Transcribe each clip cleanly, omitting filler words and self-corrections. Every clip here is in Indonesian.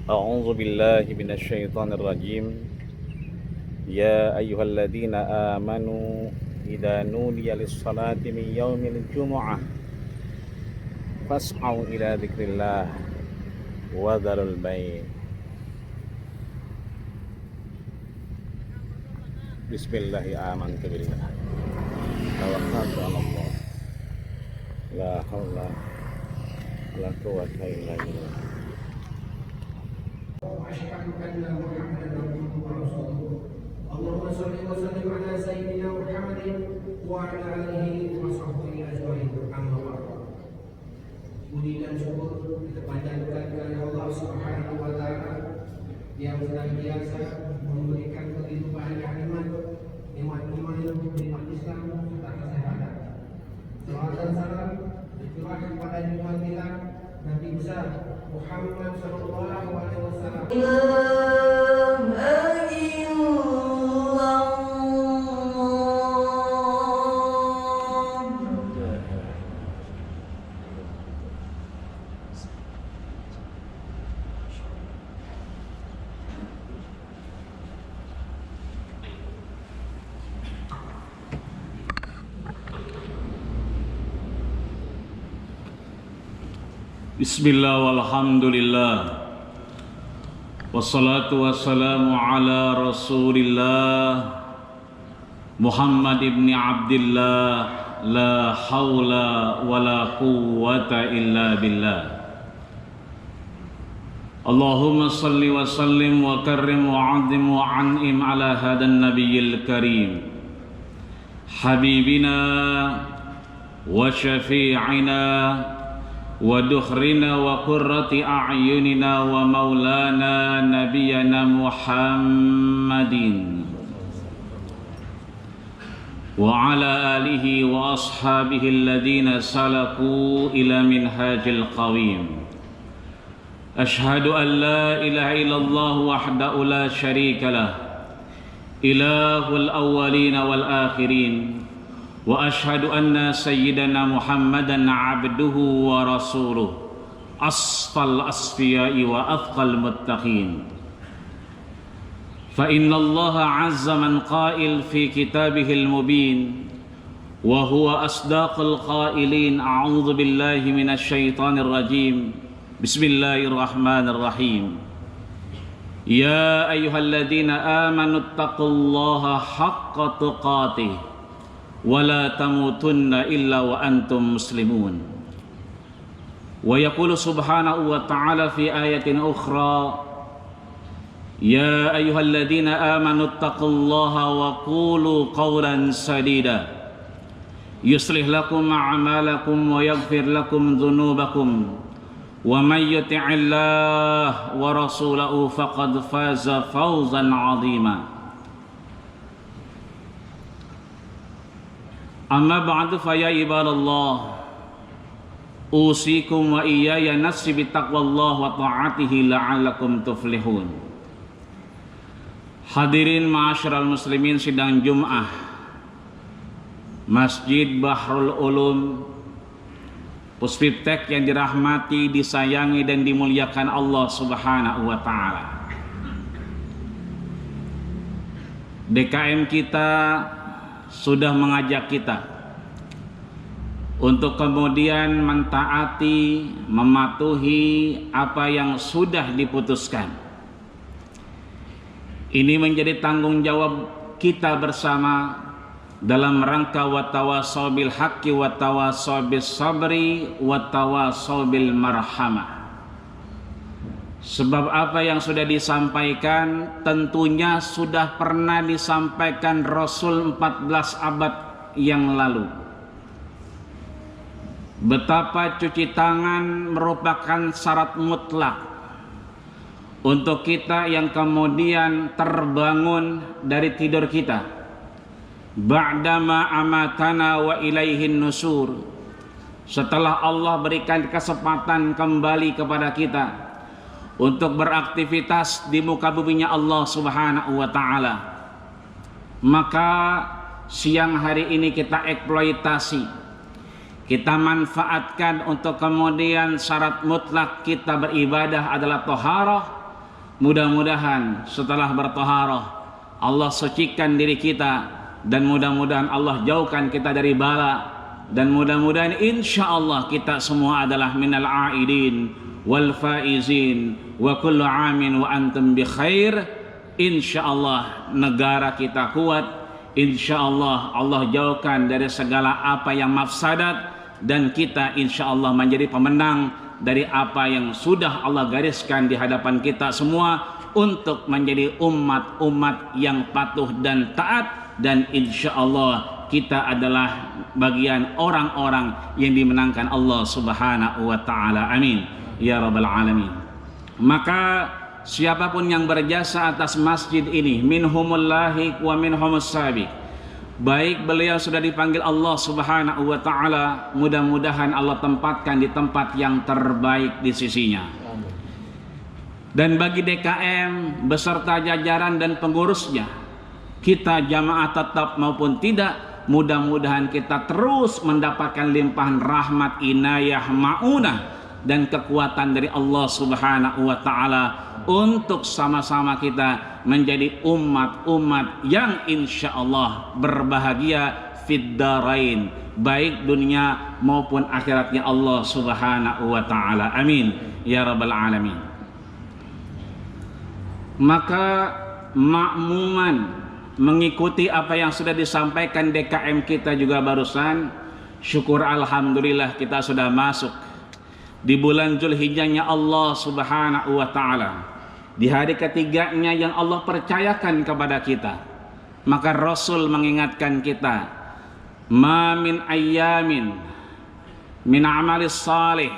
أعوذ بالله من الشيطان الرجيم يا أيها الذين آمنوا إذا نودي للصلاة من يوم الجمعة فاسعوا إلى ذكر الله وذروا البيع بسم الله آمنت بالله توكلت على الله لا حول ولا قوة إلا بالله وأشهد أن محمدا عبده ورسوله اللهم صل وسلم على سيدنا محمد وعلى آله وصحبه أجمعين أما بعد. Puji dan syukur kita panjatkan kepada Allah Subhanahu wa taala yang senantiasa memberikan kehidupan yang nikmat iman, nikmat Islam serta kesehatan. Salawat dan salam dicurahkan kepada junjungan kita Nabi besar Muhammad sallallahu alaihi wasallam. Bismillah walhamdulillah wassalatu wassalamu ala rasulillah Muhammad ibn Abdillah la hawla wa la quwwata illa billah. Allahumma salli wa sallim wa karrim wa azim wa an'im ala hadan nabiyyil karim habibina wa syafi'ina wa dukhrina wa qurrati a'yunina wa maulana nabiyyana Muhammadin wa ala alihi wa ashabihi alladhina salaku ila minhajil qawim. Ashhadu an la ilaha illallah wahdahu la syarika lah ilahul awwalin wal akhirin wa ashhadu anna sayyidana Muhammadan abduhu wa rasuluh asfal asfiyai wa athqal muttaqin. Fa inna Allah azza man qail fi kitabihil mubin wa huwa asdaqul qailin. A'udzu billahi minasy syaithanir rajim. Bismillahirrahmanirrahim. Ya ayyuhalladzina amanu taqullaha haqqa tuqatih wala tamutunna illa wa antum muslimun. Wa yaqulu subhanahu wa ta'ala fi ayatin ukhra ya ayyuhalladzina amanu taqullaha wa qulu qawlan sadida yuslih lakum a'malakum wa yaghfir lakum dhunubakum wa may yuti'illah wa rasulahu faqad faza fawzan 'azima. Amma ba'du fa ya ibadallah usikum wa iyaya nafsi bittaqwallah wa ta'atihi la'allakum tuflihun. Hadirin ma'asyiral muslimin sidang Jum'ah Masjid Bahrul Ulum Puspiptek yang dirahmati, disayangi dan dimuliakan Allah Subhanahu wa taala. DKM kita sudah mengajak kita untuk kemudian mentaati, mematuhi apa yang sudah diputuskan. Ini menjadi tanggung jawab kita bersama dalam rangka watawasau bil haqqi watawasau bis sabri watawasau bil marhamah. Sebab apa yang sudah disampaikan tentunya sudah pernah disampaikan Rasul 14 abad yang lalu. Betapa cuci tangan merupakan syarat mutlak untuk kita yang kemudian terbangun dari tidur kita. Ba'dama amatana wa ilaihin nusur. Setelah Allah berikan kesempatan kembali kepada kita untuk beraktivitas di muka buminya Allah Subhanahu wa taala, maka siang hari ini kita eksploitasi, kita manfaatkan untuk kemudian syarat mutlak kita beribadah adalah thaharah, Mudah-mudahan setelah bertaharah Allah sucikan diri kita, dan mudah-mudahan Allah jauhkan kita dari bala, dan mudah-mudahan insyaallah kita semua adalah minal aidin wal faizin wa kullu amin wa antum bi khair. Insyaallah negara kita kuat, insyaallah Allah jauhkan dari segala apa yang mafsadat, dan kita insyaallah menjadi pemenang dari apa yang sudah Allah gariskan di hadapan kita semua untuk menjadi umat-umat yang patuh dan taat, dan insyaallah kita adalah bagian orang-orang yang dimenangkan Allah Subhanahu wa taala. Amin ya rabbal alamin. Maka siapapun yang berjasa atas masjid ini, minhumul lahiq wa minhumus sabiq, baik beliau sudah dipanggil Allah Subhanahu wa taala, mudah-mudahan Allah tempatkan di tempat yang terbaik di sisinya. Dan bagi DKM beserta jajaran dan pengurusnya, kita jamaah tetap maupun tidak, mudah-mudahan kita terus mendapatkan limpahan rahmat, inayah, maunah dan kekuatan dari Allah Subhanahu wa taala untuk sama-sama kita menjadi umat-umat yang insyaallah berbahagia fid darain, baik dunia maupun akhiratnya Allah Subhanahu wa taala. Amin ya rabbal alamin. Maka makmuman mengikuti apa yang sudah disampaikan DKM kita juga barusan, syukur alhamdulillah kita sudah masuk di bulan Zulhijjahnya Allah Subhanahu wa taala, di hari ketiganya yang Allah percayakan kepada kita. Maka Rasul mengingatkan kita, ma min ayyamin min amalis salih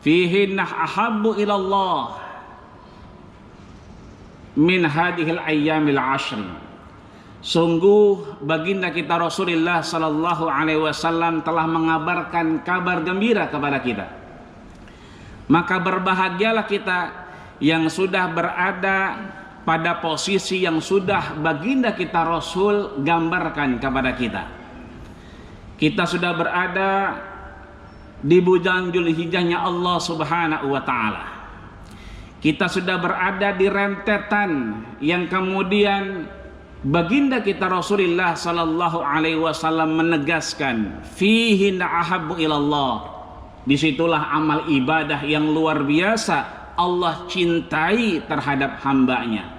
fihinna ahabbu ilallah min hadhil ayyamil ashri. Sungguh baginda kita Rasulullah sallallahu alaihi wasallam telah mengabarkan kabar gembira kepada kita. Maka berbahagialah kita yang sudah berada pada posisi yang sudah baginda kita Rasul gambarkan kepada kita. Kita sudah berada di bulan Zulhijjahnya Allah Subhanahu wa taala. Kita sudah berada di rentetan yang kemudian baginda kita Rasulullah sallallahu alaihi wasallam menegaskan, fihi ahabbu ilallah. Disitulah amal ibadah yang luar biasa Allah cintai terhadap hambanya.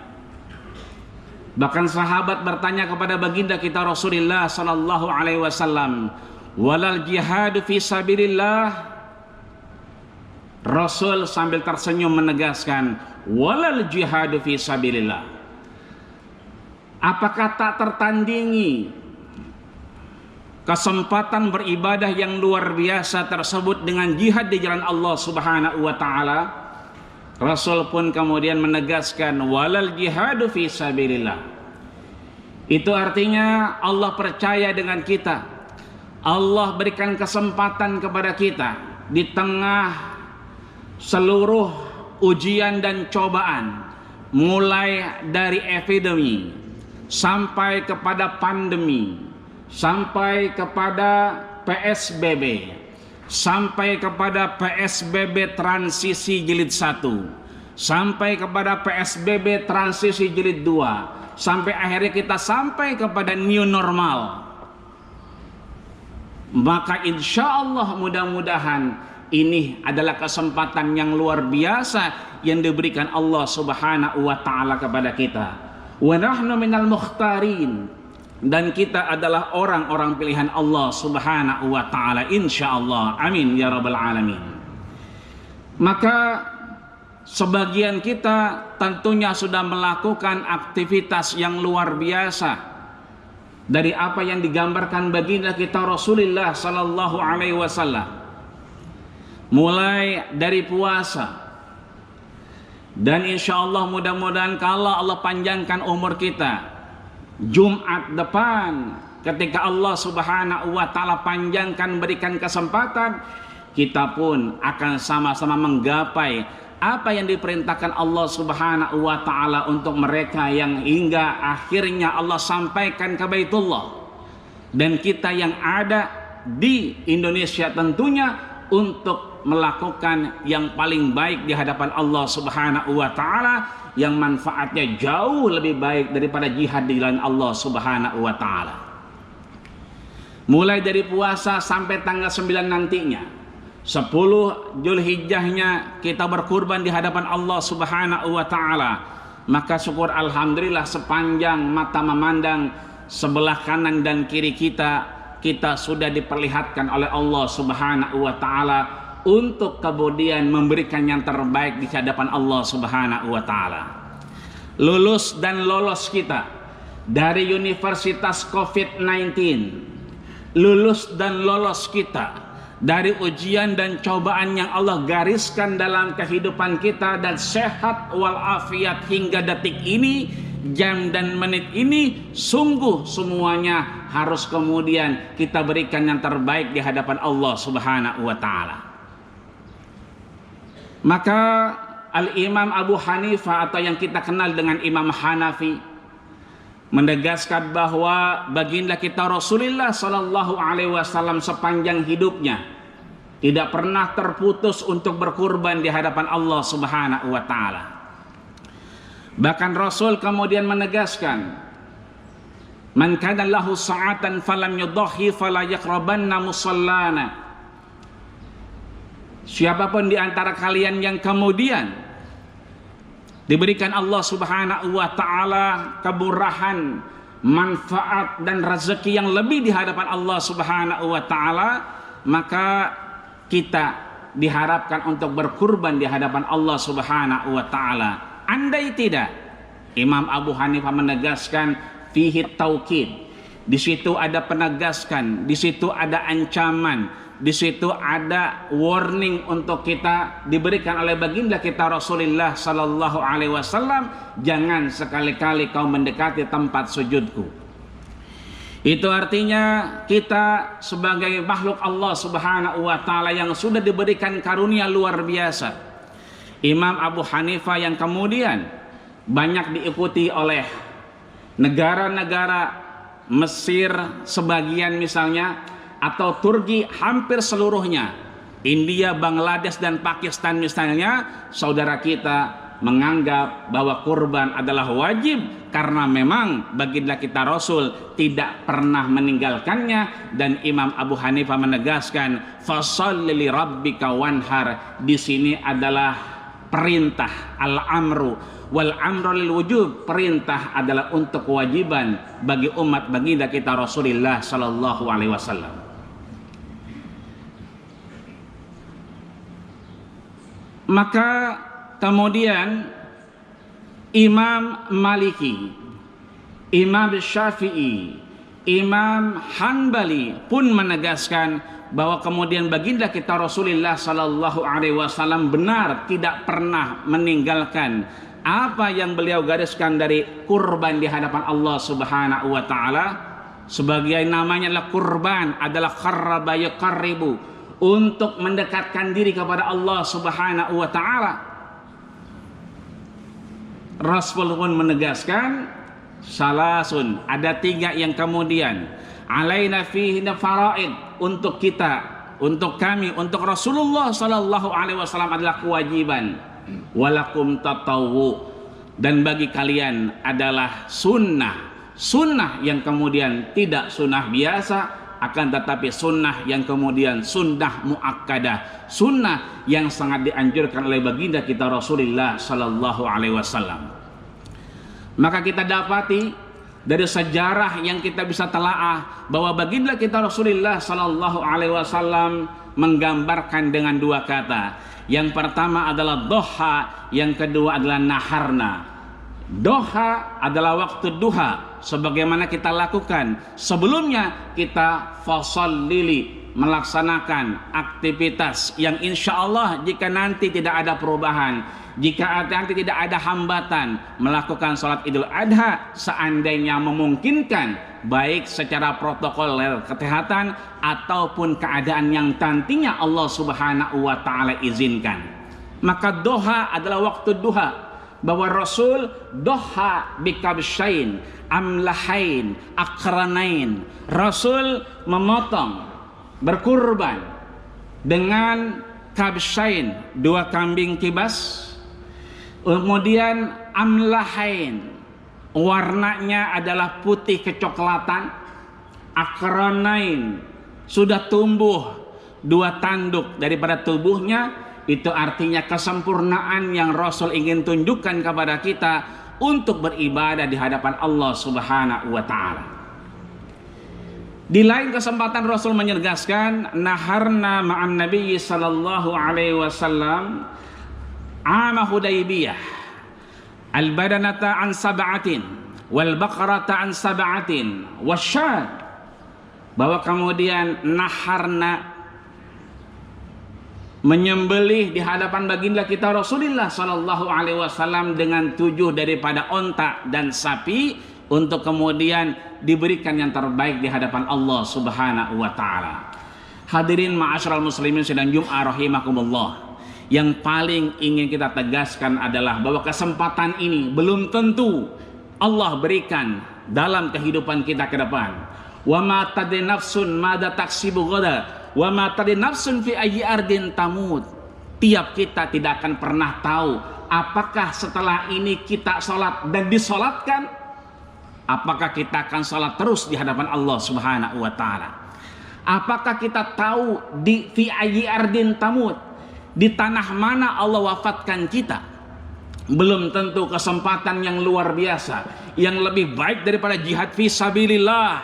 Bahkan sahabat bertanya kepada baginda kita Rasulullah sallallahu alaihi wasallam, walal jihadu fi sabilillah. Rasul sambil tersenyum menegaskan, walal jihadu fi sabilillah. Apakah tak tertandingi kesempatan beribadah yang luar biasa tersebut dengan jihad di jalan Allah Subhanahu wa taala? Rasul pun kemudian menegaskan, walal jihadu fi sabilillah. Itu artinya Allah percaya dengan kita. Allah berikan kesempatan kepada kita di tengah seluruh ujian dan cobaan, mulai dari epidemi sampai kepada pandemi, sampai kepada PSBB, sampai kepada PSBB transisi jilid 1, sampai kepada PSBB transisi jilid 2, sampai akhirnya kita sampai kepada new normal. Maka insya Allah mudah-mudahan ini adalah kesempatan yang luar biasa yang diberikan Allah Subhanahu wa taala kepada kita. Wa nahnu minal mukhtarin, dan kita adalah orang-orang pilihan Allah Subhanahu wa taala insyaallah. Amin ya rabbal alamin. Maka sebagian kita tentunya sudah melakukan aktivitas yang luar biasa dari apa yang digambarkan baginda kita Rasulullah sallallahu alaihi wasallam. Mulai dari puasa, dan insya Allah mudah-mudahan kalau Allah panjangkan umur kita, Jumat depan ketika Allah Subhanahu wa taala panjangkan berikan kesempatan, kita pun akan sama-sama menggapai apa yang diperintahkan Allah Subhanahu wa taala untuk mereka yang hingga akhirnya Allah sampaikan ke Baitullah, dan kita yang ada di Indonesia tentunya untuk melakukan yang paling baik di hadapan Allah Subhanahu wa taala, yang manfaatnya jauh lebih baik daripada jihad di jalan Allah Subhanahu wa taala. Mulai dari puasa sampai tanggal 9 nantinya, 10 Zulhijjahnya kita berkurban di hadapan Allah Subhanahu wa taala. Maka syukur alhamdulillah sepanjang mata memandang sebelah kanan dan kiri kita sudah diperlihatkan oleh Allah Subhanahu wa taala untuk kemudian memberikan yang terbaik di hadapan Allah Subhanahu wa taala. Lulus dan lolos kita dari Universitas COVID-19, lulus dan lolos kita dari ujian dan cobaan yang Allah gariskan dalam kehidupan kita, dan sehat walafiat hingga detik ini, jam dan menit ini, sungguh semuanya harus kemudian kita berikan yang terbaik di hadapan Allah Subhanahu wa taala. Maka Al-Imam Abu Hanifah atau yang kita kenal dengan Imam Hanafi menegaskan bahwa baginda kita Rasulullah Shallallahu Alaihi Wasallam sepanjang hidupnya tidak pernah terputus untuk berkurban di hadapan Allah Subhanahu wa taala. Bahkan Rasul kemudian menegaskan, man kana lahu sa'atan falam yudhi fala yaqrabanna musallana. Siapapun di antara kalian yang kemudian diberikan Allah Subhanahu wa taala kemurahan, manfaat dan rezeki yang lebih di hadapan Allah Subhanahu wa taala, maka kita diharapkan untuk berkurban di hadapan Allah Subhanahu wa taala. Andai tidak, Imam Abu Hanifah menegaskan fihi taukid. Di situ ada penegaskan, di situ ada ancaman, di situ ada warning untuk kita diberikan oleh baginda kita Rasulullah Sallallahu Alaihi Wasallam, jangan sekali-kali kau mendekati tempat sujudku. Itu artinya kita sebagai makhluk Allah Subhanahu wa taala yang sudah diberikan karunia luar biasa. Imam Abu Hanifah yang kemudian banyak diikuti oleh negara-negara Mesir sebagian misalnya, atau Turki hampir seluruhnya, India, Bangladesh dan Pakistan misalnya, saudara kita menganggap bahwa kurban adalah wajib karena memang baginda kita Rasul tidak pernah meninggalkannya. Dan Imam Abu Hanifah menegaskan fasholli li rabbika wanhar. Di sini adalah perintah al-amru wal amru lil wujub, perintah adalah untuk kewajiban bagi umat baginda kita Rasulullah sallallahu alaihi wasallam. Maka kemudian Imam Maliki, Imam Syafi'i, Imam Hanbali pun menegaskan bahwa kemudian baginda kita Rasulullah sallallahu alaihi wasallam benar tidak pernah meninggalkan apa yang beliau gariskan dari kurban di hadapan Allah Subhanahu wa taala. Sebagai namanya adalah kurban, adalah qarraba yaqarribu, untuk mendekatkan diri kepada Allah Subhanahu wa taala. Rasul pun menegaskan salasun, ada 3 yang kemudian alaina fihi faraid, untuk kita, untuk kami, untuk Rasulullah sallallahu alaihi wasallam adalah kewajiban, walakum tatawwu, dan bagi kalian adalah sunnah. Sunnah yang kemudian tidak sunnah biasa, akan tetapi sunnah yang kemudian sunnah muakkadah, sunnah yang sangat dianjurkan oleh baginda kita Rasulullah sallallahu alaihi wasallam. Maka kita dapati dari sejarah yang kita bisa telaah bahwa baginda kita Rasulullah sallallahu alaihi wasallam menggambarkan dengan 2 kata. Yang pertama adalah doha, yang kedua adalah naharna. Doha adalah waktu duha, sebagaimana kita lakukan sebelumnya. Kita fasallili, melaksanakan aktivitas yang insya Allah jika nanti tidak ada perubahan, jika nanti tidak ada hambatan, melakukan sholat Idul Adha seandainya memungkinkan, baik secara protokol kesehatan ataupun keadaan yang nantinya Allah Subhanahu wa taala izinkan. Maka doha adalah waktu duha, bahwa Rasul doha bikabsyain amlahain akranain. Rasul memotong, berkurban dengan kabsyain, 2 kambing kibas, Kemudian amlahain, warnanya adalah putih kecoklatan. Akranain, sudah tumbuh 2 tanduk daripada tubuhnya. Itu artinya kesempurnaan yang Rasul ingin tunjukkan kepada kita untuk beribadah di hadapan Allah Subhanahu wa ta'ala. Di lain kesempatan Rasul menegaskan, naharna ma'an Nabi sallallahu alaihi wasallam ama Hudaybiyah al-badanata an sab'atin wal baqarata an sab'atin wasyad, bahwa kemudian naharna, menyembelih di hadapan baginda kita Rasulullah sallallahu alaihi wasallam dengan 7 daripada onta dan sapi, untuk kemudian diberikan yang terbaik di hadapan Allah Subhanahu wa taala. Hadirin ma'asyiral muslimin sidang Jumat rahimakumullah. Yang paling ingin kita tegaskan adalah bahwa kesempatan ini belum tentu Allah berikan dalam kehidupan kita ke depan. Wa ma tadri nafsun madza taksibu ghada wa ma tadri nafsun fi ayyi ardin tamut. Tiap kita tidak akan pernah tahu apakah setelah ini kita sholat dan disolatkan, apakah kita akan sholat terus di hadapan Allah Subhanahu wa ta'ala. Apakah kita tahu di fi ayyi ardin tamut, di tanah mana Allah wafatkan kita. Belum tentu kesempatan yang luar biasa, yang lebih baik daripada jihad fi sabilillah,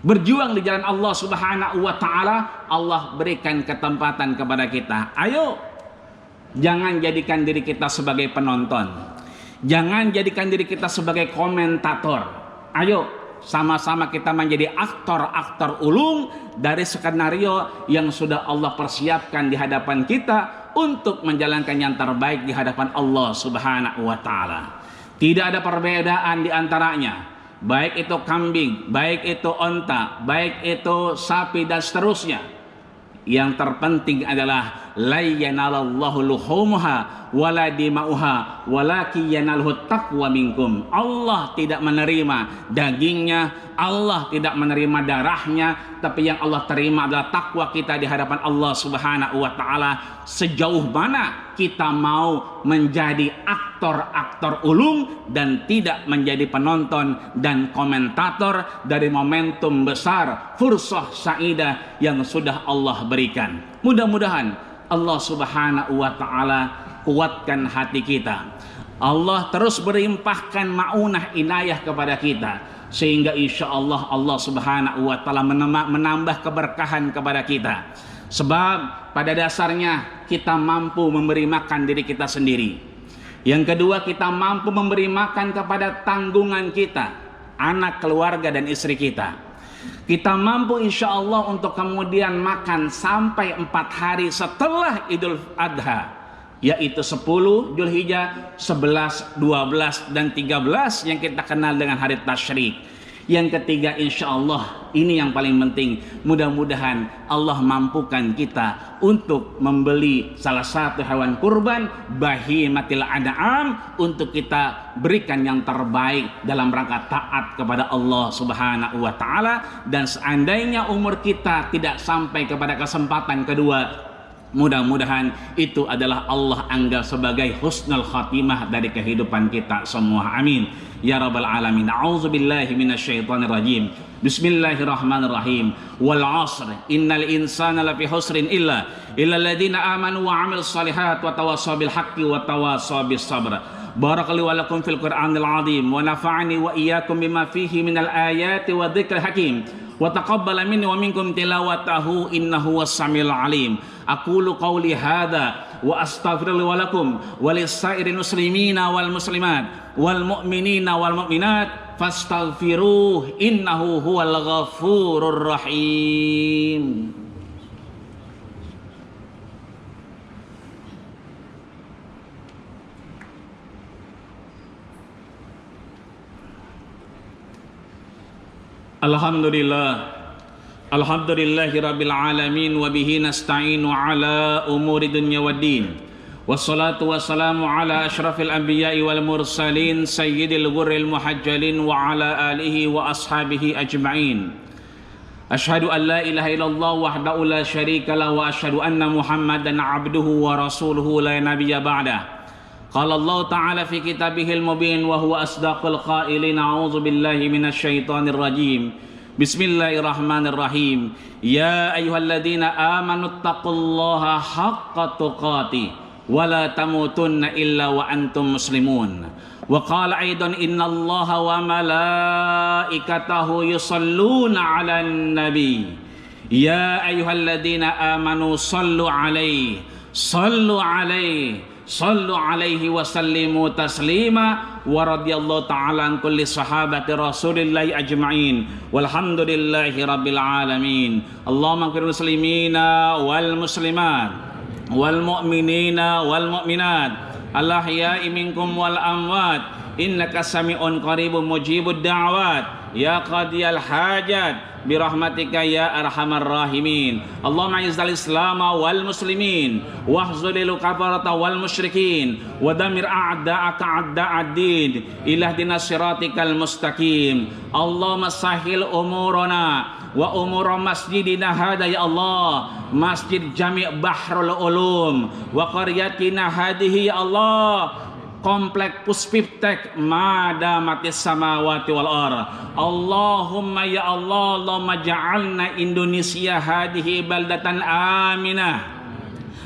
berjuang di jalan Allah Subhanahu wa ta'ala, Allah berikan ketempatan kepada kita. Ayo, jangan jadikan diri kita sebagai penonton, jangan jadikan diri kita sebagai komentator. Ayo, sama-sama kita menjadi aktor-aktor ulung dari skenario yang sudah Allah persiapkan di hadapan kita untuk menjalankan yang terbaik di hadapan Allah Subhanahu wa ta'ala. Tidak ada perbedaan di antaranya, baik itu kambing, baik itu onta, baik itu sapi dan seterusnya. Yang terpenting adalah la yanalallahu luhumuha wala dima'uha walakin yanaluhu taqwa minkum. Allah tidak menerima dagingnya, Allah tidak menerima darahnya, tapi yang Allah terima adalah takwa kita di hadapan Allah Subhanahu wa ta'ala. Sejauh mana kita mau menjadi aktor-aktor ulung dan tidak menjadi penonton dan komentator dari momentum besar fursah saidah yang sudah Allah berikan. Mudah-mudahan Allah Subhanahu wa ta'ala kuatkan hati kita. Allah terus berimpahkan ma'unah inayah kepada kita, sehingga insya Allah Allah Subhanahu wa ta'ala menambah keberkahan kepada kita. Sebab pada dasarnya kita mampu memberi makan diri kita sendiri. Yang kedua, kita mampu memberi makan kepada tanggungan kita, anak, keluarga, dan istri kita. Kita mampu insya Allah untuk kemudian makan sampai 4 hari setelah Idul Adha, yaitu 10 Dzulhijjah, 11, 12, dan 13 yang kita kenal dengan hari tasyrik. Yang ketiga, insya Allah ini yang paling penting, mudah-mudahan Allah mampukan kita untuk membeli salah satu hewan kurban, bahimatil an'am, untuk kita berikan yang terbaik dalam rangka taat kepada Allah Subhanahu wa ta'ala. Dan seandainya umur kita tidak sampai kepada kesempatan kedua, mudah-mudahan itu adalah Allah anggap sebagai husnul khatimah dari kehidupan kita semua. Amin ya rabbal alamin. A'udzubillahi minasyaitonir rajim. Bismillahirrahmanirrahim. Wal 'asr innal insana lafi husrin illa alladziina amanu wa 'amilus shalihat wa tawassaw bil haqqi wa tawassaw bis sabr. Barakallahu wa lakum fil Qur'anil 'azim wa nafa'ani wa iyyakum bima fihi minal ayati wa dzikril hakim. Wa taqabbala minni wa minkum tilawatahu innahu was-samiul alim. Aqulu qawli hadza wa astaghfirullaha wa lakum wa lis-sairil muslimina wal muslimat wal mu'minina wal mu'minat fastaghfiruh innahu huwal ghafurur rahim. Alhamdulillahi rabbil alamin wa bihi nasta'inu ala umuri dunya waddin. Wassalatu wassalamu ala asyrafil anbiya'i wal mursalin sayyidil ghurril muhajjalin wa ala alihi wa ashabihi ajma'in. Asyhadu an la ilaha illallah wahdahu la syarika lahu wa asyhadu anna Muhammadan abduhu wa rasuluhu la nabiyya ba'dah. Qala Allah Ta'ala fi kitabihil mubin wa huwa asdaqul qailin. A'udzu billahi minasyaitonir rajim. Bismillahirrahmanirrahim. Ya ayyuhalladzina amanu taqullaha haqqa tuqatih wa la tamutunna illa wa antum muslimun. Wa qala aidan innallaha wa malaikatahu yusalluna 'alan nabi. Ya ayyuhalladzina amanu sallu 'alaihi wa sallimu taslima. Wa radiyallahu ta'ala an kulli sahabati rasulillahi ajma'in walhamdulillahi rabbil alamin. Allahumma ighfir muslimina wal muslimat wal mu'minina wal mu'minat al-ahya'i minkum wal amwat innaka sami'un qaribun mujibud da'wat ya qadiyal hajat birahmatika ya arhamar rahimin. Allahumma izzal islama wal muslimin wahzulil kafarata wal musyrikin wa damir a'da'aka a'da'ad-din ilahdina siratikal mustaqim. Allahumma sahil umurana wa umur masjidina hada ya Allah, Masjid Jami' Bahrul Ulum wa qaryatina hadihi ya Allah, Komplek Puspiptek Madamatis Samawati wal Ar. Allahumma ya Allah, Allahumma ja'alna Indonesia hadihi baldatan aminah,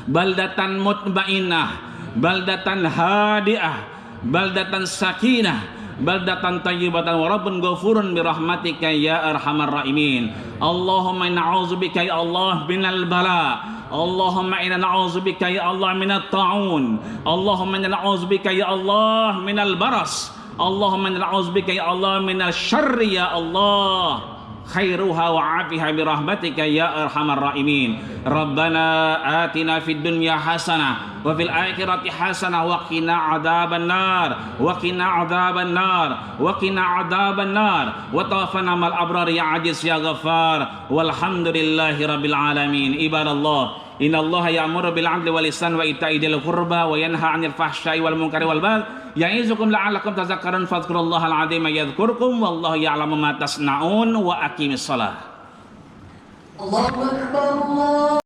baldatan mutmainah, baldatan hadiah, baldatan sakinah, baldatan tayyibatan wa rabbun ghafurun birahmatika ya arhamar rahimin. Allahumma na'udzubika ya Allah minal bala. Allahumma inna na'udzubika ya Allah minat ta'un. Allahumma inna na'udzubika ya Allah minal baras. Allahumma inna na'udzubika ya Allah minal syarri ya Allah. Khairuha wa afiha birahmatika ya arhamar rahimin. Rabbana atina fid dunya hasanah wa fil akhirati hasanah wa qina adzaban nar wa qina adzaban nar wa qina adzaban nar wa tawaffana mal abrar ya aziz ya ghaffar walhamdulillahi rabbil alamin. Ibadallah, innallaha ya'muru bil 'adli wal ihsan wa ita'i dzil qurba wa yanha 'anil fahsya'i wal munkari wal baghi ya'izukum la'allakum tadhakkarun fadhkurullahal 'azima yadhkurkum wallahu ya'lamu ma tasna'un wa aqimis shalah. Allahu akbar.